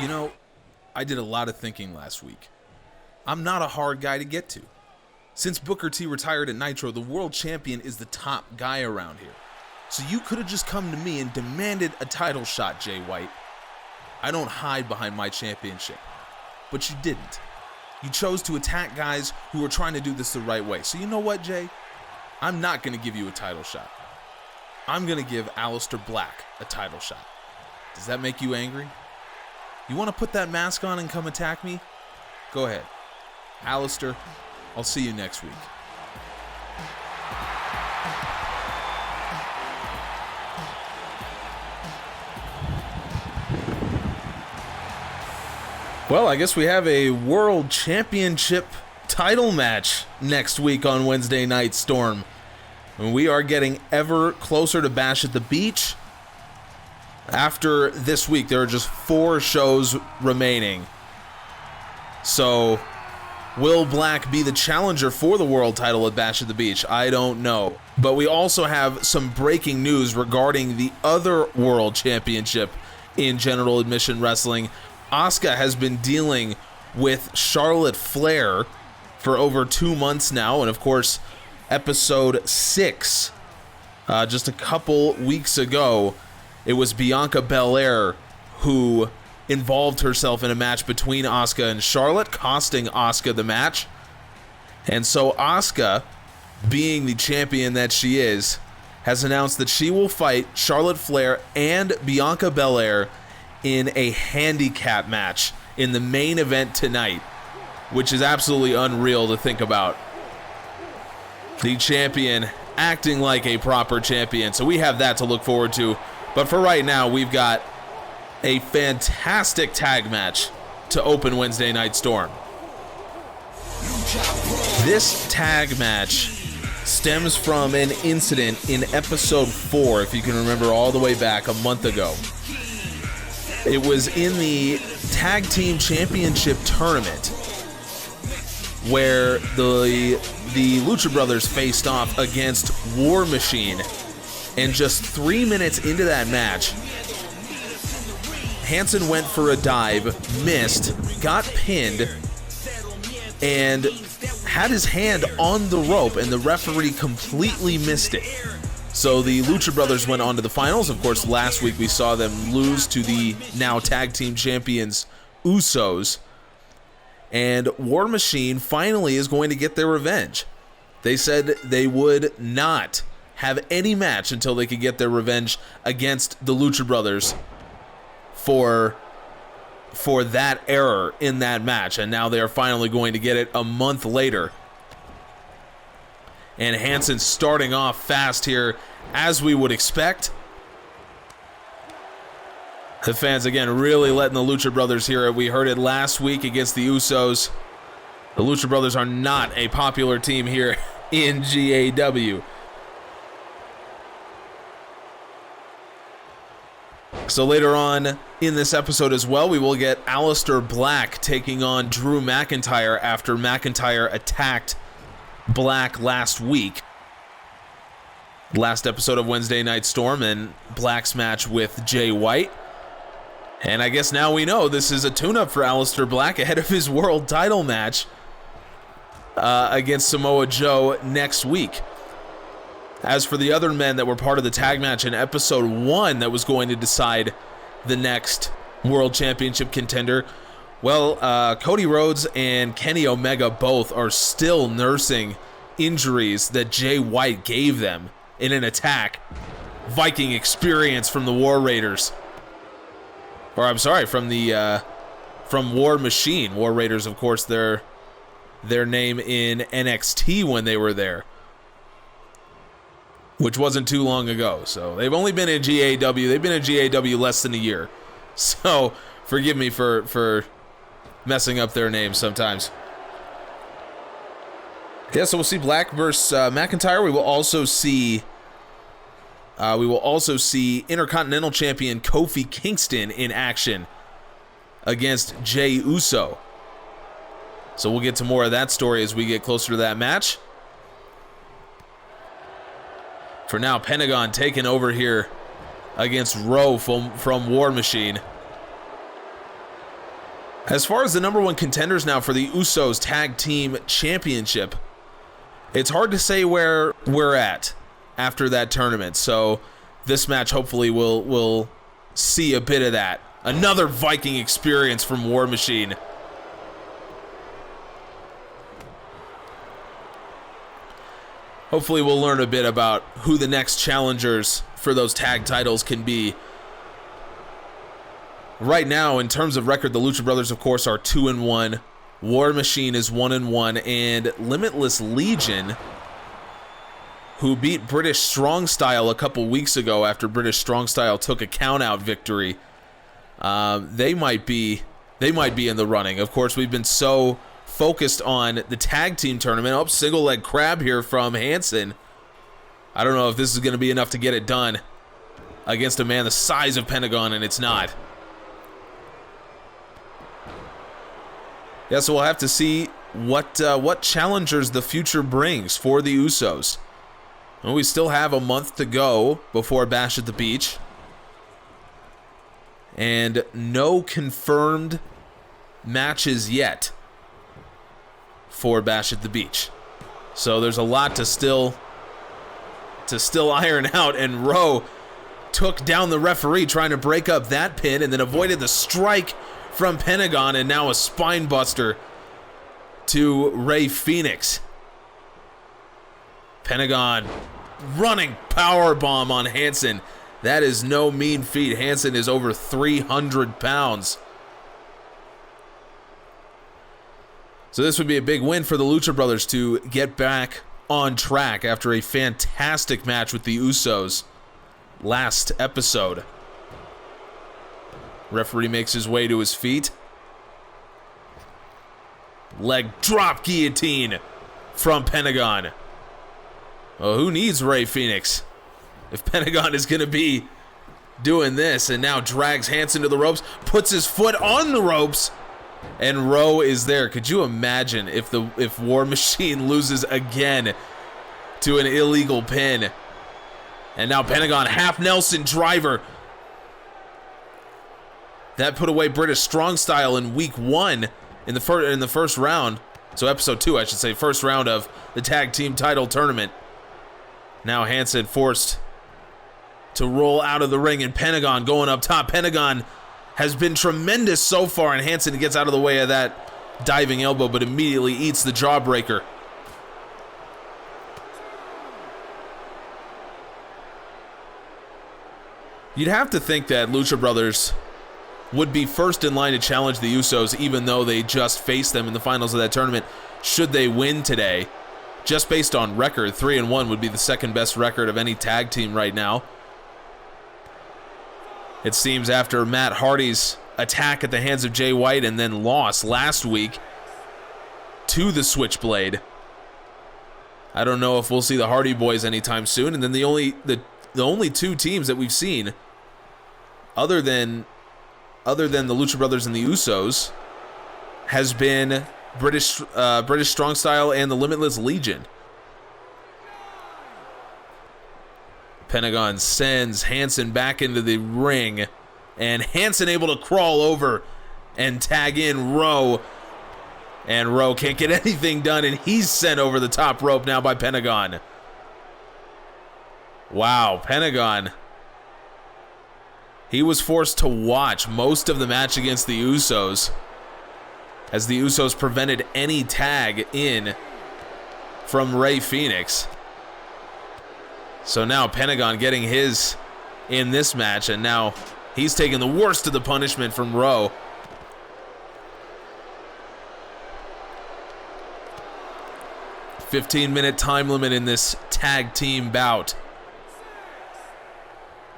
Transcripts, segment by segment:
You know, I did a lot of thinking last week. I'm not a hard guy to get to. Since Booker T retired at Nitro, the world champion is the top guy around here. So you could have just come to me and demanded a title shot, Jay White. I don't hide behind my championship. But you didn't. You chose to attack guys who are trying to do this the right way. So you know what, Jay? I'm not going to give you a title shot. I'm going to give Aleister Black a title shot. Does that make you angry? You want to put that mask on and come attack me? Go ahead. Aleister, I'll see you next week. Well, I guess we have a World Championship title match next week on Wednesday Night Storm. And we are getting ever closer to Bash at the Beach. After this week, there are just 4 shows remaining. So, will Black be the challenger for the world title at Bash at the Beach? I don't know. But we also have some breaking news regarding the other world championship in general admission wrestling. Asuka has been dealing with Charlotte Flair for over 2 months now. And of course, episode 6, just a couple weeks ago, it was Bianca Belair who involved herself in a match between Asuka and Charlotte, costing Asuka the match. And so Asuka, being the champion that she is, has announced that she will fight Charlotte Flair and Bianca Belair in a handicap match in the main event tonight, which is absolutely unreal to think about. The champion acting like a proper champion. So we have that to look forward to. But for right now, we've got a fantastic tag match to open Wednesday Night Storm. This tag match stems from an incident in episode 4, if you can remember, all the way back a month ago. It was in the Tag Team Championship tournament where the Lucha Brothers faced off against War Machine. And just 3 minutes into that match, Hanson went for a dive, missed, got pinned, and had his hand on the rope, and the referee completely missed it. So the Lucha Brothers went on to the finals. Of course, last week we saw them lose to the now tag team champions Usos. And War Machine finally is going to get their revenge. They said they would not have any match until they could get their revenge against the Lucha Brothers for that error in that match. And now they are finally going to get it a month later. And Hanson starting off fast here, as we would expect. The fans, again, really letting the Lucha Brothers hear it. We heard it last week against the Usos. The Lucha Brothers are not a popular team here in GAW. So later on in this episode as well, we will get Aleister Black taking on Drew McIntyre after McIntyre attacked Black last week. Last episode of Wednesday Night Storm and Black's match with Jay White. And I guess now we know this is a tune-up for Aleister Black ahead of his world title match against Samoa Joe next week. As for the other men that were part of the tag match in episode 1 that was going to decide the next world championship contender, well, Cody Rhodes and Kenny Omega both are still nursing injuries that Jay White gave them in an attack. Viking experience from the War Raiders. Or I'm sorry, from War Machine. War Raiders, of course, their name in NXT when they were there, which wasn't too long ago. So they've only been in GAW. They've been in GAW less than a year. So forgive me for messing up their names sometimes. Yeah, so we'll see Black versus McIntyre. We will also see Intercontinental Champion Kofi Kingston in action against Jey Uso. So we'll get to more of that story as we get closer to that match. For now, Pentagon taking over here against Rowe from War Machine. As far as the #1 contenders now for the Usos Tag Team Championship, it's hard to say where we're at after that tournament. So this match hopefully will see a bit of that. Another Viking experience from War Machine. Hopefully we'll learn a bit about who the next challengers for those tag titles can be. Right now, in terms of record, the Lucha Brothers, of course, are 2-1. War Machine is 1-1, and Limitless Legion, who beat British Strong Style a couple weeks ago after British Strong Style took a count-out victory, they might be in the running. Of course, we've been so focused on the tag team tournament. Oh, single leg crab here from Hansen. I don't know if this is going to be enough to get it done against a man the size of Pentagon, and it's not. Yeah, so we'll have to see what challengers the future brings for the Usos. Well, we still have a month to go before Bash at the Beach. And no confirmed matches yet for Bash at the Beach. So there's a lot to still iron out, and Rowe took down the referee trying to break up that pin and then avoided the strike from Pentagon, and now a spine buster to Rey Fenix. Pentagon running power bomb on Hansen. That is no mean feat. Hansen is over 300 pounds. So this would be a big win for the Lucha Brothers to get back on track after a fantastic match with the Usos last episode. Referee makes his way to his feet. Leg drop guillotine from Pentagon. Oh, who needs Rey Fenix if Pentagon is going to be doing this? And now drags Hansen to the ropes, puts his foot on the ropes, and Rowe is there. Could you imagine if War Machine loses again to an illegal pin? And now Pentagon, half Nelson driver. That put away British Strong Style in week 1 in the first round. So episode 2, I should say, first round of the tag team title tournament. Now Hansen forced to roll out of the ring, and Pentagon going up top. Pentagon has been tremendous so far, and Hansen gets out of the way of that diving elbow, but immediately eats the jawbreaker. You'd have to think that Lucha Brothers would be first in line to challenge the Usos, even though they just faced them in the finals of that tournament, should they win today. Just based on record, 3-1 would be the second best record of any tag team right now. It seems after Matt Hardy's attack at the hands of Jay White and then loss last week to the Switchblade, I don't know if we'll see the Hardy Boys anytime soon. And then the only two teams that we've seen other than the Lucha Brothers and the Usos has been British Strong Style and the Limitless Legion. Pentagon sends Hansen back into the ring, and Hansen able to crawl over and tag in Rowe, and Rowe can't get anything done, and he's sent over the top rope now by Pentagon. Wow, Pentagon. He was forced to watch most of the match against the Usos, as the Usos prevented any tag in from Rey Fenix. So now Pentagon getting his in this match, and now he's taking the worst of the punishment from Rowe. A 15-minute time limit in this tag team bout.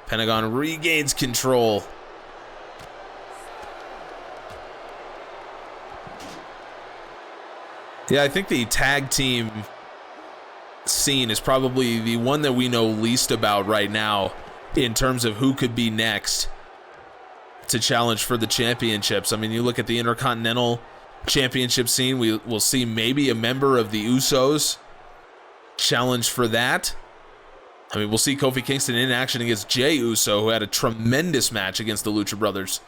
Pentagon regains control. Yeah, I think the tag team scene is probably the one that we know least about right now in terms of who could be next to challenge for the championships. I mean, you look at the Intercontinental Championship scene, we'll see maybe a member of the Usos challenge for that. I mean, we'll see Kofi Kingston in action against Jey Uso, who had a tremendous match against the Lucha Brothers.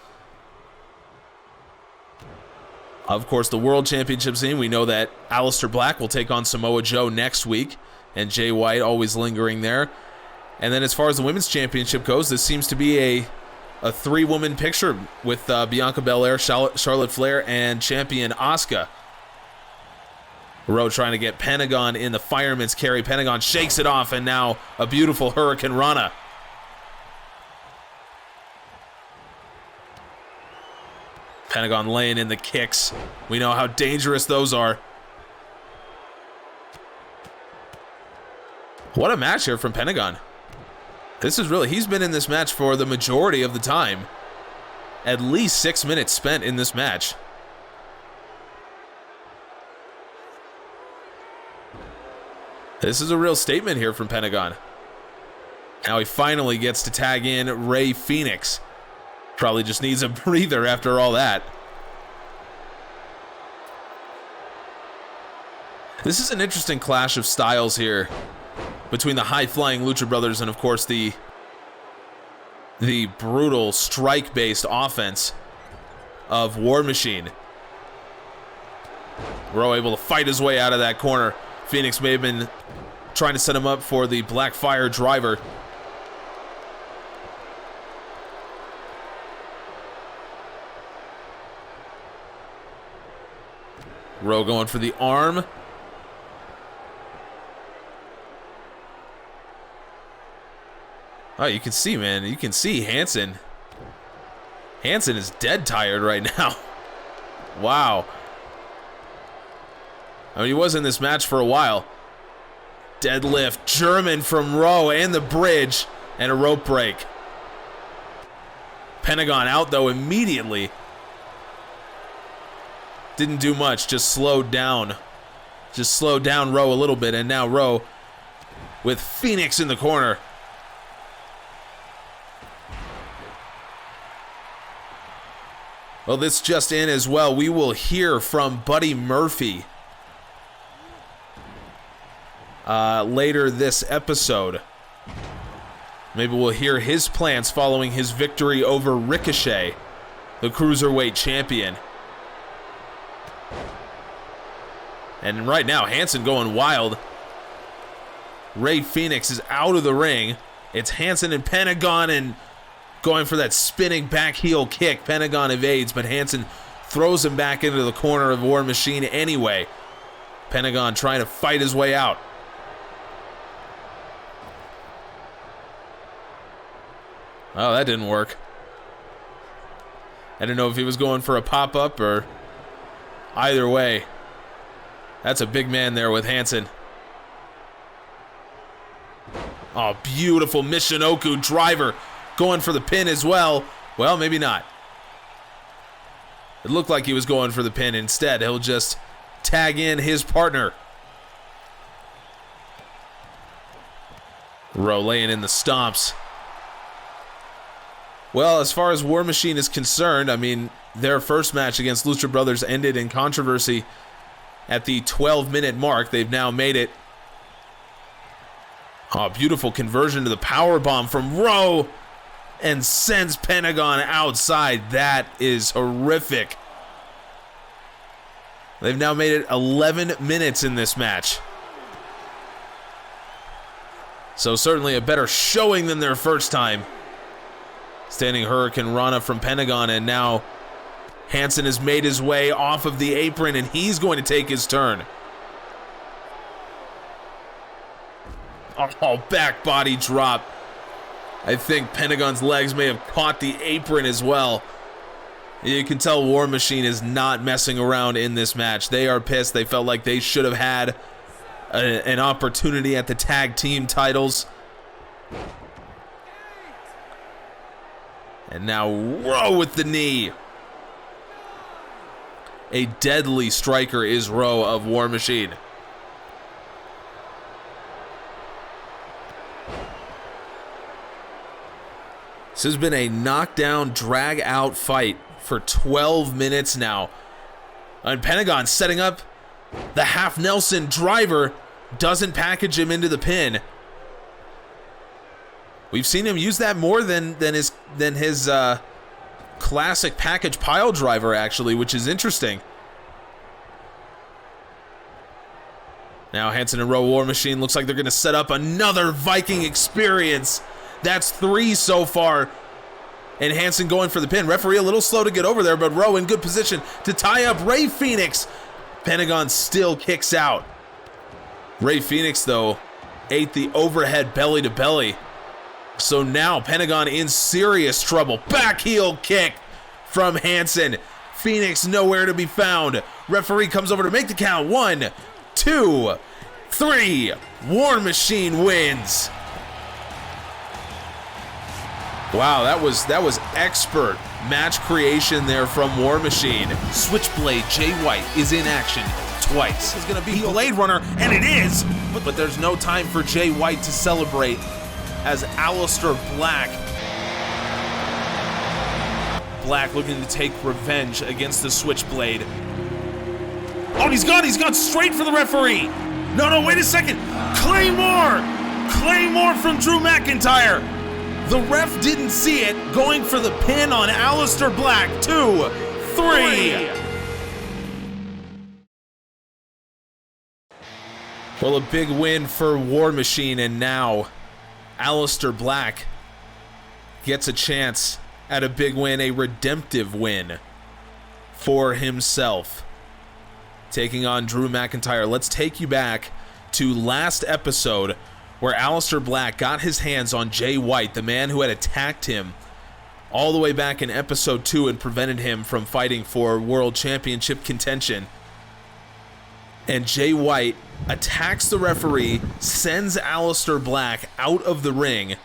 Of course, the World Championship scene, we know that Aleister Black will take on Samoa Joe next week, and Jay White always lingering there. And then as far as the Women's Championship goes, this seems to be a three-woman picture with Bianca Belair, Charlotte Flair, and champion Asuka. Rowe trying to get Pentagon in the fireman's carry. Pentagon shakes it off, and now a beautiful Hurricane Rana. Pentagon laying in the kicks. We know how dangerous those are. What a match here from Pentagon. This is really, he's been in this match for the majority of the time. At least 6 minutes spent in this match. This is a real statement here from Pentagon. Now he finally gets to tag in Rey Fenix. Probably just needs a breather after all that. This is an interesting clash of styles here between the high-flying Lucha Brothers and, of course, the brutal strike-based offense of War Machine. Rowe able to fight his way out of that corner. Phoenix may have been trying to set him up for the Blackfire driver. Rowe going for the arm. Oh, you can see, man. You can see Hansen. Hansen is dead tired right now. Wow. I mean, he was in this match for a while. Deadlift, German from Rowe, and the bridge, and a rope break. Pentagon out, though, immediately. Didn't do much, just slowed down. Just slowed down Rowe a little bit, and now Rowe with Phoenix in the corner. Well, this just in as well. We will hear from Buddy Murphy later this episode. Maybe we'll hear his plans following his victory over Ricochet, the Cruiserweight champion. And right now, Hansen going wild. Rey Fenix is out of the ring. It's Hansen and Pentagon and going for that spinning back heel kick. Pentagon evades, but Hansen throws him back into the corner of War Machine anyway. Pentagon trying to fight his way out. Oh, that didn't work. I didn't know if he was going for a pop-up or either way. That's a big man there with Hansen. Oh, beautiful Michinoku driver. Going for the pin as well. Well, maybe not. It looked like he was going for the pin. Instead, he'll just tag in his partner. Rowe laying in the stomps. Well, as far as War Machine is concerned, I mean, their first match against Lucha Brothers ended in controversy at the 12-minute mark. They've now made it. Oh, beautiful conversion to the powerbomb from Rowe. And sends Pentagon outside. That is horrific. They've now made it 11 minutes in this match. So certainly a better showing than their first time. Standing Hurricane Rana from Pentagon, and now Hansen has made his way off of the apron, and he's going to take his turn. Oh, back body drop. I think Pentagon's legs may have caught the apron as well. You can tell War Machine is not messing around in this match. They are pissed. They felt like they should have had an opportunity at the tag team titles. And now Rowe with the knee. A deadly striker is Rowe of War Machine. This has been a knockdown, drag-out fight for 12 minutes now. And Pentagon setting up the half Nelson driver, doesn't package him into the pin. We've seen him use that more than his classic package pile driver, actually, which is interesting. Now Hansen and Rowe War Machine looks like they're going to set up another Viking experience. That's 3 so far. And Hansen going for the pin. Referee a little slow to get over there, but Rowe in good position to tie up Ray Phoenix. Pentagon still kicks out. Ray Phoenix, though, ate the overhead belly to belly. So now Pentagon in serious trouble. Back heel kick from Hansen. Phoenix nowhere to be found. Referee comes over to make the count. 1, 2, 3. War Machine wins. Wow, that was expert match creation there from War Machine. Switchblade Jay White is in action twice. It's gonna be Blade Runner, and it is! But there's no time for Jay White to celebrate as Aleister Black looking to take revenge against the Switchblade. Oh, he's gone straight for the referee! No, wait a second! Claymore from Drew McIntyre! The ref didn't see it, going for the pin on Aleister Black. 2, 3. Well, a big win for War Machine, and now Aleister Black gets a chance at a big win, a redemptive win for himself, taking on Drew McIntyre. Let's take you back to last episode, where Aleister Black got his hands on Jay White, the man who had attacked him all the way back in episode 2 and prevented him from fighting for World Championship contention. And Jay White attacks the referee, sends Aleister Black out of the ring,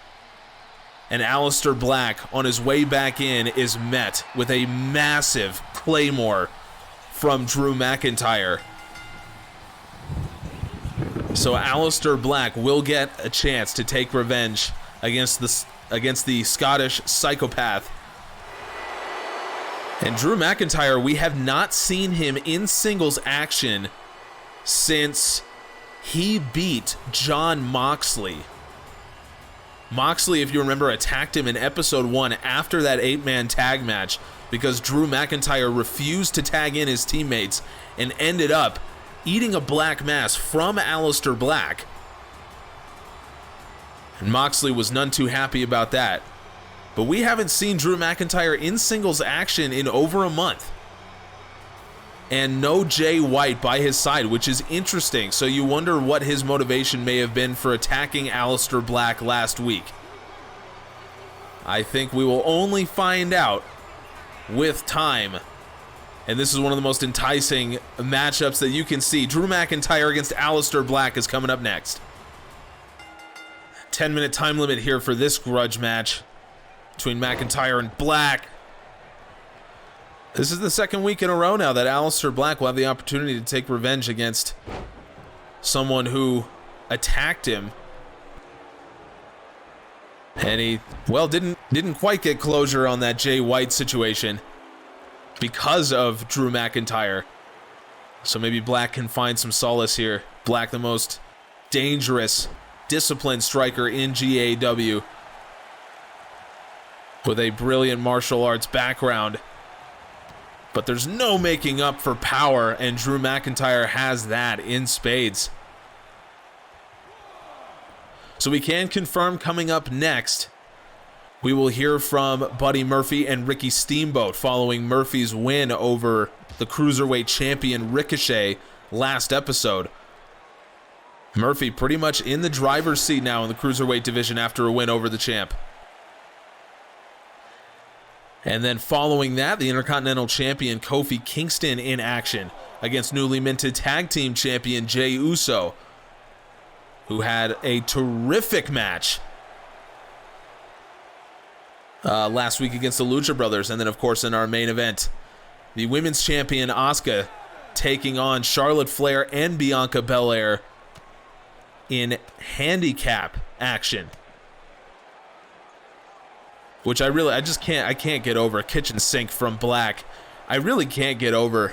and Aleister Black, on his way back in, is met with a massive Claymore from Drew McIntyre. So Aleister Black will get a chance to take revenge against the Scottish psychopath. And Drew McIntyre, we have not seen him in singles action since he beat Jon Moxley. Moxley, if you remember, attacked him in episode 1 after that 8-man tag match because Drew McIntyre refused to tag in his teammates and ended up eating a black mass from Aleister Black. And Moxley was none too happy about that. But we haven't seen Drew McIntyre in singles action in over a month. And no Jay White by his side, which is interesting. So you wonder what his motivation may have been for attacking Aleister Black last week. I think we will only find out with time. And this is one of the most enticing matchups that you can see. Drew McIntyre against Aleister Black is coming up next. 10-minute time limit here for this grudge match between McIntyre and Black. This is the second week in a row now that Aleister Black will have the opportunity to take revenge against someone who attacked him. And he, well, didn't quite get closure on that Jay White situation because of Drew McIntyre. So maybe Black can find some solace here. Black, the most dangerous, disciplined striker in GAW, with a brilliant martial arts background. But there's no making up for power, and Drew McIntyre has that in spades. So we can confirm coming up next, we will hear from Buddy Murphy and Ricky Steamboat following Murphy's win over the Cruiserweight champion Ricochet last episode. Murphy pretty much in the driver's seat now in the Cruiserweight division after a win over the champ. And then following that, the Intercontinental Champion Kofi Kingston in action against newly minted Tag Team Champion Jey Uso, who had a terrific match last week against the Lucha Brothers. And then, of course, in our main event, the Women's Champion Asuka taking on Charlotte Flair and Bianca Belair in handicap action. Which I can't get over. Kitchen sink from Black. I really can't get over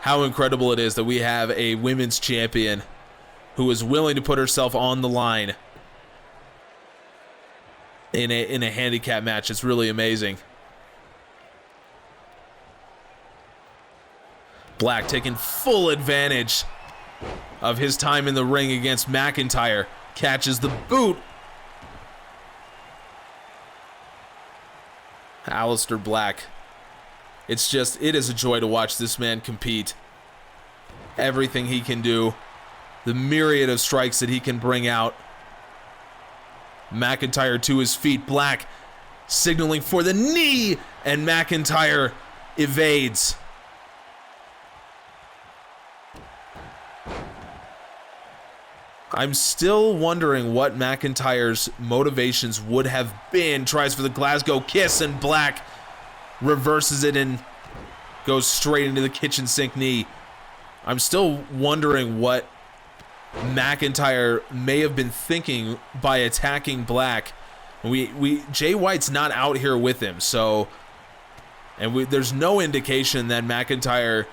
how incredible it is that we have a women's champion who is willing to put herself on the line in a handicap match. It's really amazing. Black taking full advantage of his time in the ring against McIntyre. Catches the boot. Aleister Black. It is a joy to watch this man compete. Everything he can do. The myriad of strikes that he can bring out. McIntyre to his feet. Black signaling for the knee, and McIntyre evades. I'm still wondering what McIntyre's motivations would have been. Tries for the Glasgow kiss, and Black reverses it and goes straight into the kitchen sink knee. I'm still wondering what McIntyre may have been thinking by attacking Black. Jay White's not out here with him, so there's no indication that McIntyre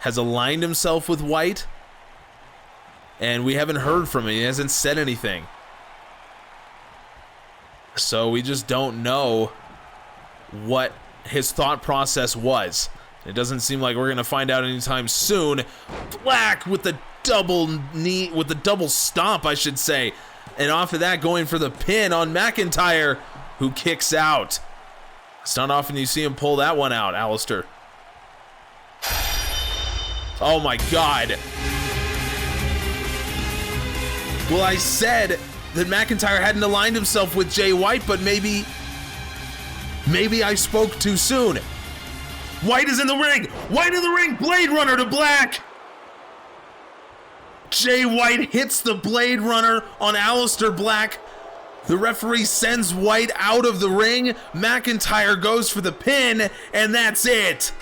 has aligned himself with White, and we haven't heard from him. He hasn't said anything, so we just don't know what his thought process was. It doesn't seem like we're gonna find out anytime soon. Black with the double knee, with the double stomp, I should say. And off of that, going for the pin on McIntyre, who kicks out. It's not often you see him pull that one out, Aleister. Oh my God. Well, I said that McIntyre hadn't aligned himself with Jay White, but maybe I spoke too soon. White is in the ring. White in the ring. Blade Runner to Black. Jay White hits the Blade Runner on Aleister Black. The referee sends White out of the ring. McIntyre goes for the pin, and that's it.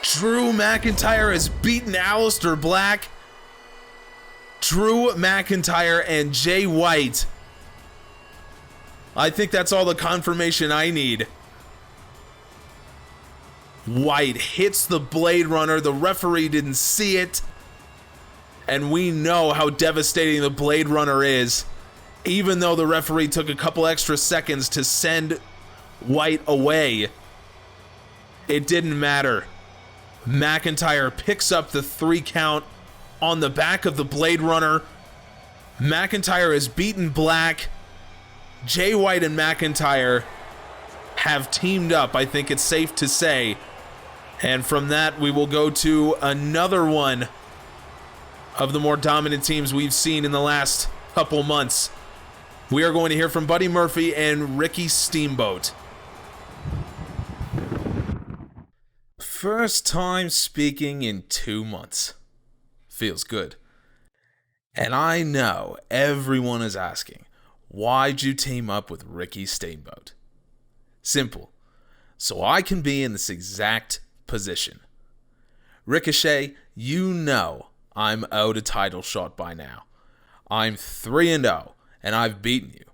Drew McIntyre has beaten Aleister Black. Drew McIntyre and Jay White. I think that's all the confirmation I need. White hits the Blade Runner. The referee didn't see it. And we know how devastating the Blade Runner is. Even though the referee took a couple extra seconds to send White away, it didn't matter. McIntyre picks up the 3 count on the back of the Blade Runner. McIntyre has beaten Black. Jay White and McIntyre have teamed up, I think it's safe to say. And from that, we will go to another one of the more dominant teams we've seen in the last couple months. We are going to hear from Buddy Murphy and Ricky Steamboat. First time speaking in 2 months. Feels good. And I know everyone is asking, why'd you team up with Ricky Steamboat? Simple. So I can be in this exact position. Ricochet, you know I'm owed a title shot by now. I'm 3-0, and I've beaten you.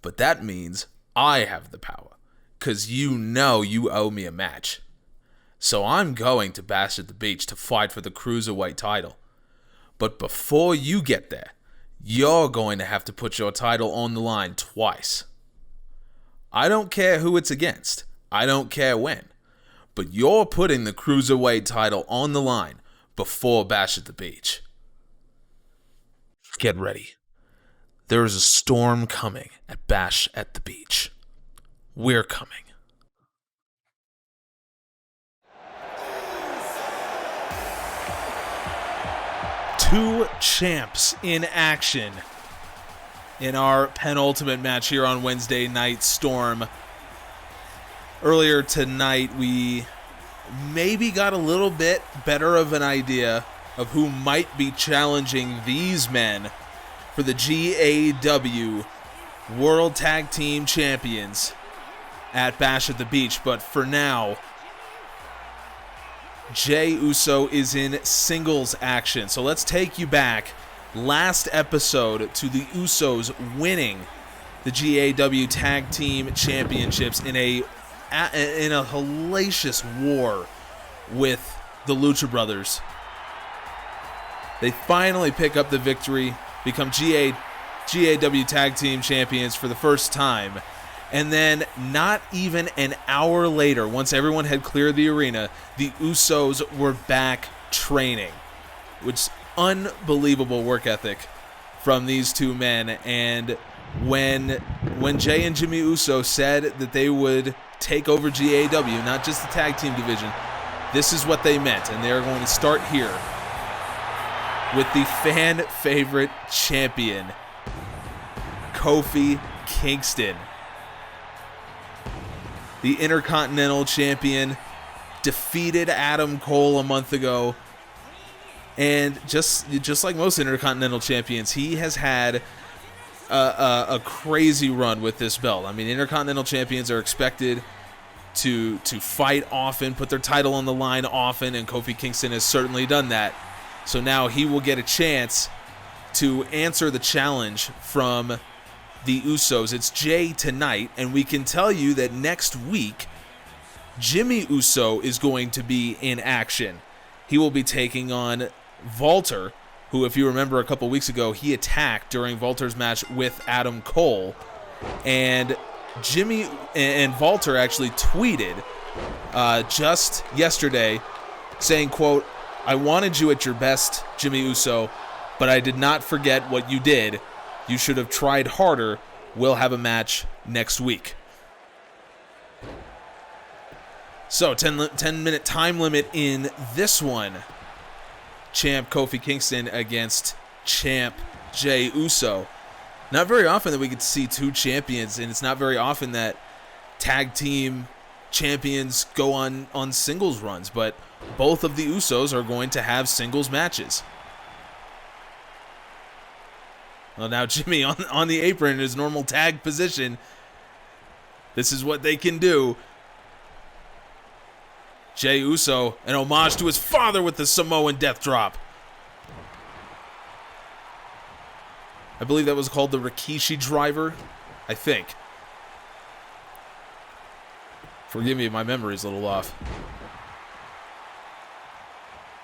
But that means I have the power, because you know you owe me a match. So I'm going to Bash at the Beach to fight for the Cruiserweight title. But before you get there, you're going to have to put your title on the line twice. I don't care who it's against. I don't care when. But you're putting the Cruiserweight title on the line before Bash at the Beach. Get ready. There is a storm coming at Bash at the Beach. We're coming. Two champs in action in our penultimate match here on Wednesday Night Storm. Earlier tonight, we maybe got a little bit better of an idea of who might be challenging these men for the GAW World Tag Team Champions at Bash at the Beach. But for now, Jey Uso is in singles action. So let's take you back last episode to the Usos winning the GAW Tag Team Championships in a hellacious war with the Lucha Brothers. They finally pick up the victory, become GAW Tag Team Champions for the first time. And then not even an hour later, once everyone had cleared the arena, the Usos were back training, which unbelievable work ethic from these two men. And when Jay and Jimmy Uso said that they would take over GAW, not just the tag team division, this is what they meant. And they're going to start here with the fan favorite champion, Kofi Kingston. The Intercontinental Champion defeated Adam Cole a month ago. And just like most Intercontinental Champions, he has had a crazy run with this belt. I mean, Intercontinental Champions are expected to fight often, put their title on the line often, and Kofi Kingston has certainly done that. So now he will get a chance to answer the challenge from the Usos. It's Jay tonight, and we can tell you that next week, Jimmy Uso is going to be in action. He will be taking on Walter, who, if you remember a couple weeks ago, he attacked during Walter's match with Adam Cole. And Jimmy and Walter actually tweeted just yesterday saying, quote, "I wanted you at your best, Jimmy Uso, but I did not forget what you did. You should have tried harder. We'll have a match next week." So, 10-minute time limit in this one. Champ Kofi Kingston against Champ Jay Uso. Not very often that we could see two champions, and it's not very often that tag team champions go on singles runs, but both of the Usos are going to have singles matches. Well, now Jimmy on the apron in his normal tag position. This is what they can do. Jay Uso, an homage to his father with the Samoan death drop. I believe that was called the Rikishi driver, I think. Forgive me, my memory's a little off.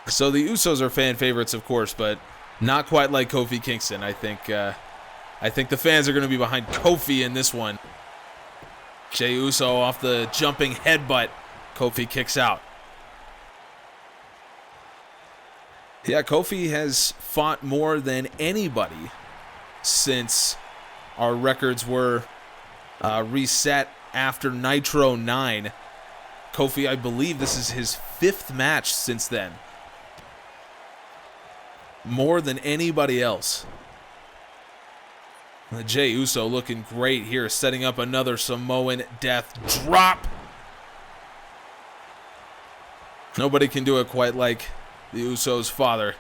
So the Usos are fan favorites, of course, but not quite like Kofi Kingston. I think the fans are going to be behind Kofi in this one. Jay Uso off the jumping headbutt. Kofi kicks out. Yeah, Kofi has fought more than anybody since our records were reset after Nitro 9. Kofi, I believe this is his 5th match since then. More than anybody else. Jay Uso looking great here, setting up another Samoan death drop. Nobody can do it quite like the Usos' father.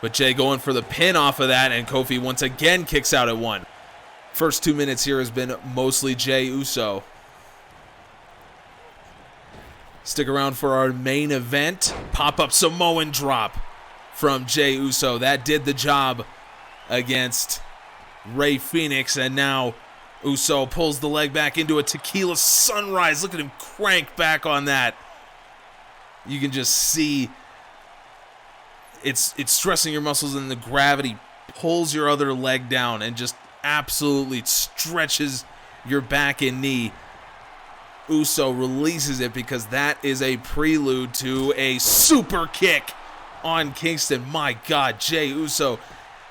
But Jay going for the pin off of that, and Kofi once again kicks out at 1. First 2 minutes here has been mostly Jay Uso. Stick around for our main event. Pop-up Samoan drop from Jay Uso. That did the job against Rey Fenix, and now Uso pulls the leg back into a tequila sunrise. Look at him crank back on that. You can just see it's stressing your muscles, and the gravity pulls your other leg down and just absolutely stretches your back and knee. Uso releases it because that is a prelude to a super kick on Kingston. My God, Jay Uso.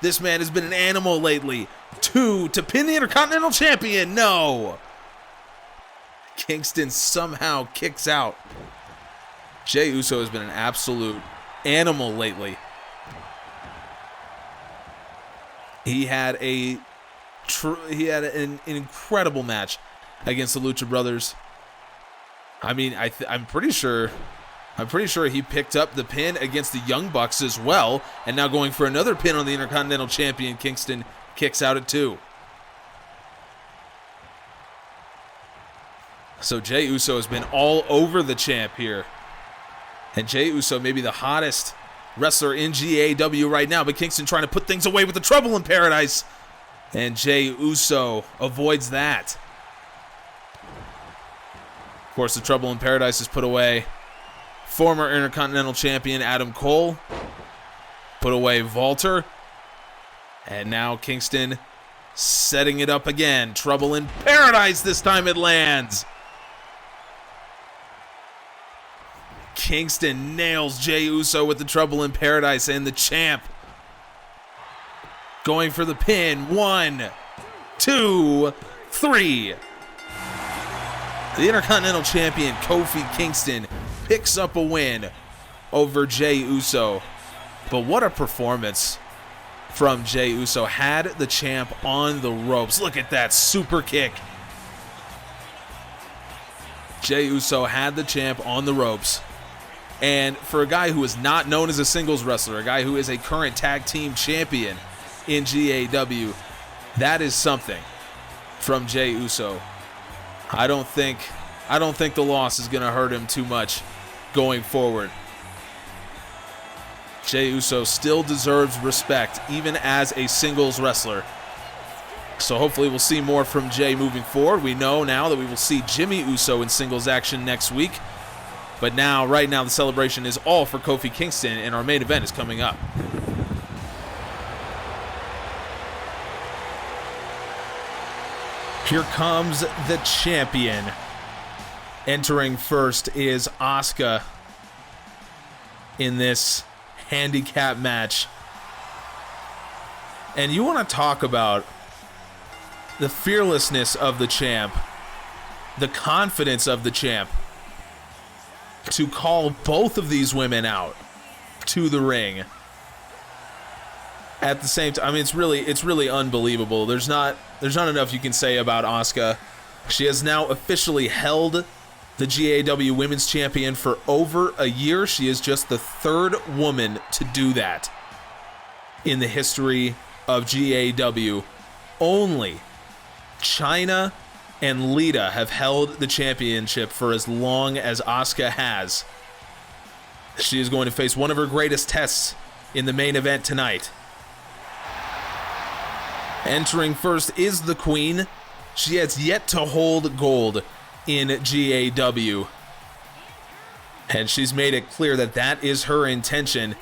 This man has been an animal lately. 2 to pin the Intercontinental Champion. No. Kingston somehow kicks out. Jay Uso has been an absolute animal lately. He had an incredible match against the Lucha Brothers. I mean, I'm pretty sure he picked up the pin against the Young Bucks as well, and now going for another pin on the Intercontinental Champion. Kingston kicks out at 2. So Jay Uso has been all over the champ here. And Jay Uso may be the hottest wrestler in GAW right now, but Kingston trying to put things away with the Trouble in Paradise. And Jay Uso avoids that. Of course, the Trouble in Paradise is put away. Former Intercontinental Champion Adam Cole. Put away Walter. And now Kingston setting it up again. Trouble in Paradise, this time it lands. Kingston nails Jey Uso with the Trouble in Paradise, and the champ going for the pin. 1, 2, 3. The Intercontinental Champion Kofi Kingston picks up a win over Jey Uso. But what a performance from Jey Uso. Had the champ on the ropes. Look at that super kick. Jey Uso had the champ on the ropes. And for a guy who is not known as a singles wrestler, a guy who is a current tag team champion in GAW, that is something from Jey Uso. I don't think the loss is going to hurt him too much going forward. Jey Uso still deserves respect, even as a singles wrestler. So hopefully we'll see more from Jey moving forward. We know now that we will see Jimmy Uso in singles action next week. But now, right now, the celebration is all for Kofi Kingston, and our main event is coming up. Here comes the champion. Entering first is Asuka in this handicap match. And you want to talk about the fearlessness of the champ, the confidence of the champ, to call both of these women out to the ring at the same time. I mean, it's really unbelievable. There's not enough you can say about Asuka. She has now officially held the GAW Women's Champion for over a year. She is just the third woman to do that in the history of GAW. Only Chyna and Lita have held the championship for as long as Asuka has. She is going to face one of her greatest tests in the main event tonight. Entering first is the Queen. She has yet to hold gold in GAW. And she's made it clear that that is her intention.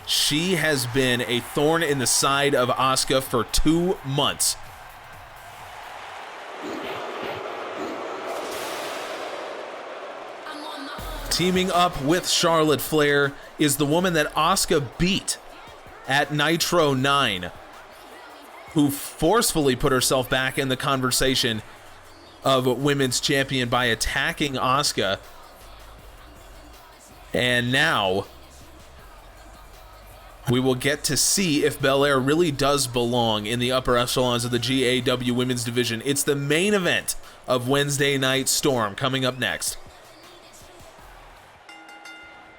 She has been a thorn in the side of Asuka for 2 months. Teaming up with Charlotte Flair is the woman that Asuka beat at Nitro 9, who forcefully put herself back in the conversation of women's champion by attacking Asuka. And now we will get to see if Belair really does belong in the upper echelons of the GAW women's division. It's the main event of Wednesday Night Storm coming up next.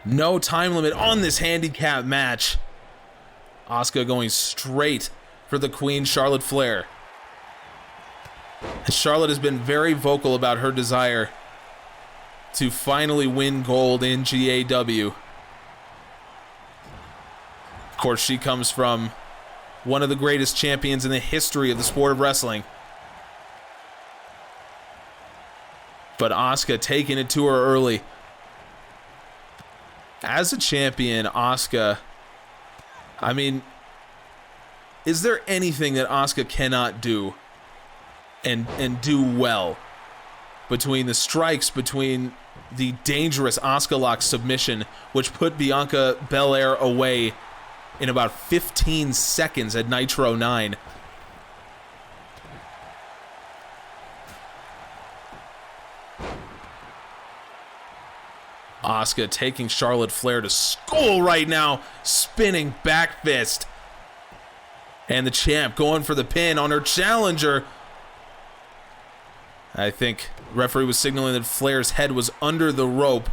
No time limit on this handicap match. Asuka going straight for the Queen, Charlotte Flair. And Charlotte has been very vocal about her desire to finally win gold in GAW. Of course, she comes from one of the greatest champions in the history of the sport of wrestling. But Asuka taking it to her early. As a champion, Asuka, I mean, is there anything that Asuka cannot do and do well? Between the strikes, between the dangerous Asuka lock submission, which put Bianca Belair away in about 15 seconds at Nitro 9. Asuka taking Charlotte Flair to school right now. Spinning back fist. And the champ going for the pin on her challenger. I think the referee was signaling that Flair's head was under the rope.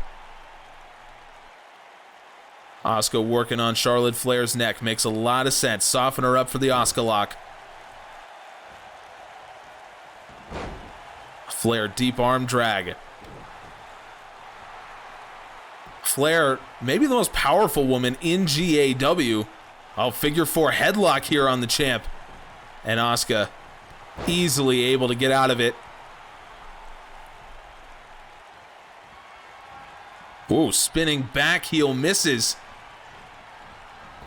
Asuka working on Charlotte Flair's neck. Makes a lot of sense. Soften her up for the Asuka lock. Flair deep arm drag. Flair, maybe the most powerful woman in GAW. Oh, figure four headlock here on the champ. And Asuka easily able to get out of it. Ooh, spinning back heel misses.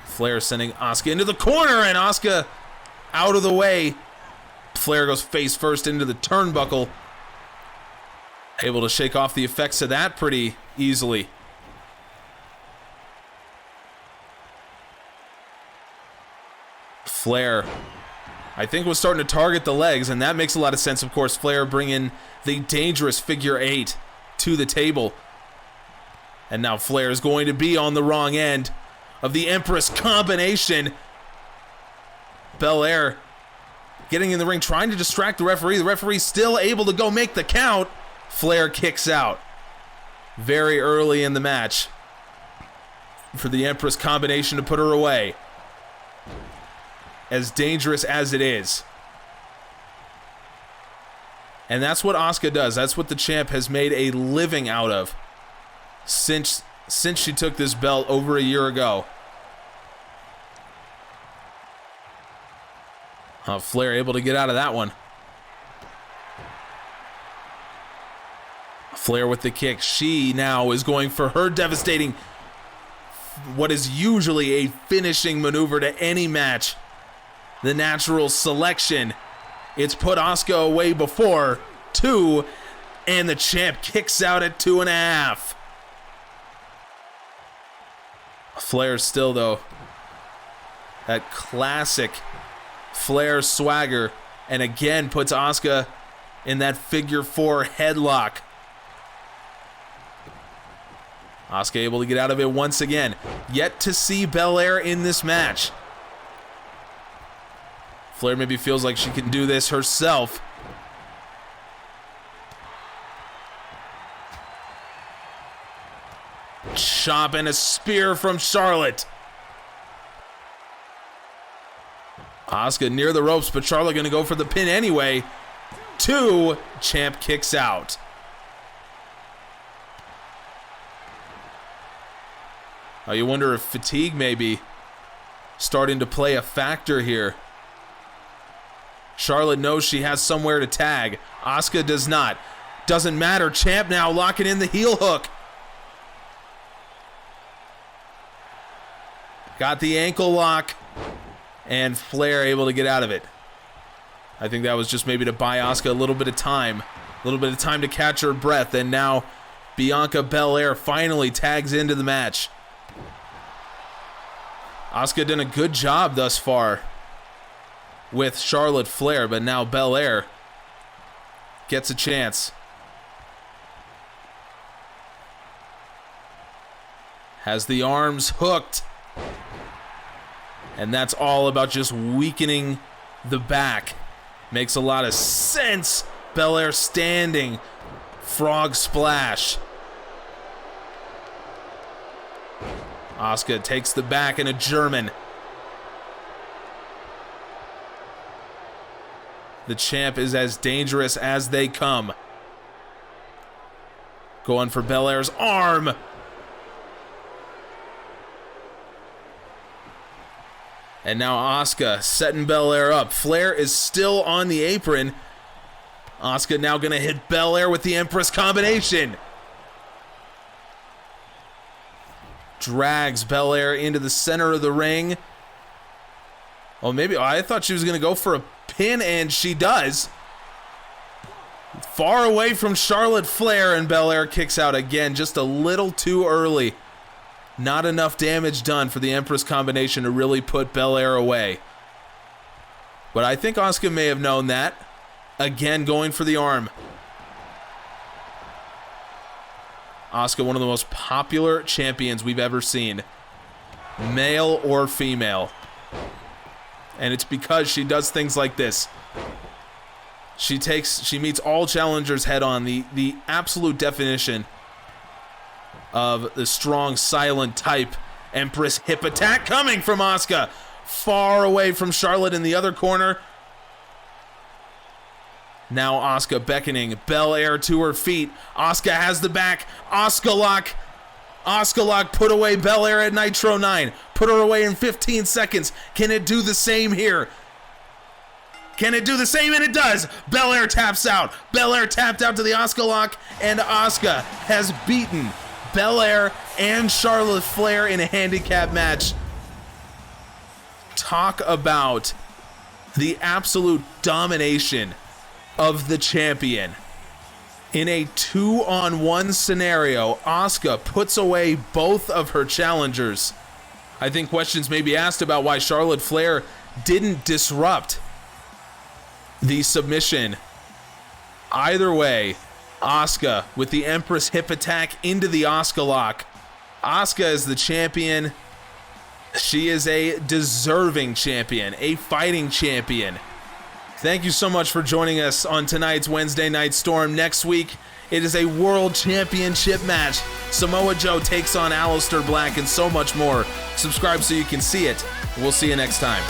Flair sending Asuka into the corner, and Asuka out of the way. Flair goes face first into the turnbuckle. Able to shake off the effects of that pretty easily. Flair, I think, was starting to target the legs, and that makes a lot of sense. Of course, Flair bringing the dangerous figure 8 to the table. And now Flair is going to be on the wrong end of the Empress combination. Belair getting in the ring, trying to distract the referee. The referee's still able to go make the count. Flair kicks out very early in the match for the Empress combination to put her away. As dangerous as it is. And that's what Asuka does. That's what the champ has made a living out of since she took this belt over a year ago. Flair able to get out of that one. Flair with the kick. She now is going for her devastating, what is usually a finishing maneuver to any match. The natural selection. It's put Asuka away before 2, and the champ kicks out at 2.5. Flair still, though, that classic Flair swagger, and again puts Asuka in that figure 4 headlock. Asuka able to get out of it once again. Yet to see Belair in this match. Flair maybe feels like she can do this herself. Chop and a spear from Charlotte. Asuka near the ropes, but Charlotte gonna go for the pin anyway. 2, champ kicks out. Oh, you wonder if fatigue may be starting to play a factor here. Charlotte knows she has somewhere to tag. Asuka does not. Doesn't matter. Champ now locking in the heel hook. Got the ankle lock. And Flair able to get out of it. I think that was just maybe to buy Asuka a little bit of time. A little bit of time to catch her breath. And now Bianca Belair finally tags into the match. Asuka done a good job thus far with Charlotte Flair, but now Belair gets a chance. Has the arms hooked. And that's all about just weakening the back. Makes a lot of sense. Belair standing. Frog splash. Asuka takes the back in a German. The champ is as dangerous as they come. Going for Belair's arm. And now Asuka setting Belair up. Flair is still on the apron. Asuka now gonna hit Belair with the Empress combination. Drags Belair into the center of the ring. Oh, maybe I thought she was gonna go for a pin, and she does. Far away from Charlotte Flair, and Belair kicks out again, just a little too early. Not enough damage done for the Empress combination to really put Belair away. But I think Asuka may have known that. Again, going for the arm. Asuka, one of the most popular champions we've ever seen. Male or female. And it's because she does things like this. She meets all challengers head on. The absolute definition of the strong, silent type. Empress hip attack coming from Asuka. Far away from Charlotte in the other corner. Now Asuka beckoning Belair to her feet. Asuka has the back. Asuka lock. Asuka lock put away Belair at Nitro 9. Put her away in 15 seconds. Can it do the same here? Can it do the same? And it does. Belair taps out. Belair tapped out to the Asuka lock. And Asuka has beaten Belair and Charlotte Flair in a handicap match. Talk about the absolute domination of the champion. In a 2-on-1 scenario, Asuka puts away both of her challengers. I think questions may be asked about why Charlotte Flair didn't disrupt the submission. Either way, Asuka with the Empress hip attack into the Asuka lock. Asuka is the champion. She is a deserving champion, a fighting champion. Thank you so much for joining us on tonight's Wednesday Night Storm. Next week, it is a World Championship match. Samoa Joe takes on Aleister Black and so much more. Subscribe so you can see it. We'll see you next time.